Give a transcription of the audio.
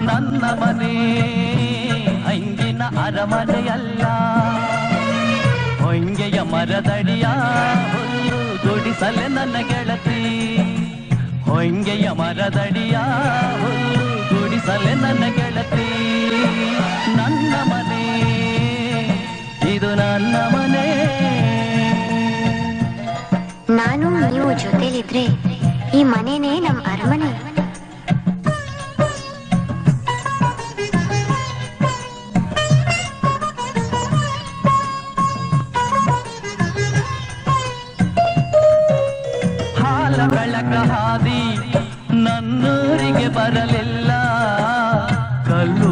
ನನ್ನ ಮನೆ ಹಂಗಿನ ಅರಮನೆಯಲ್ಲ, ಹೊಂಗೆಯ ಮರದಡಿಯ ಹುಲ್ಲು ದುಡಿಸಲೆ ನನ್ನ ಗೆಳತಿ, ಹೊಂಗೆಯ ಮರದಡಿಯ ಹುಲ್ಲು ದುಡಿಸಲೆ ನನ್ನ ಗೆಳತಿ. ನನ್ನ ಮನೆ ಇದು ನನ್ನ ಮನೆ. ನಾನು ನೀವು ಜೊತೆಲಿದ್ರೆ ಈ ಮನೆನೇ ನಮ್ಮ ಅರಮನೆ. ಹಾಲ ಬೆಳಕ ಹಾದಿ ನನ್ನೂರಿಗೆ ಬರಲಿಲ್ಲ, ಕಲ್ಲು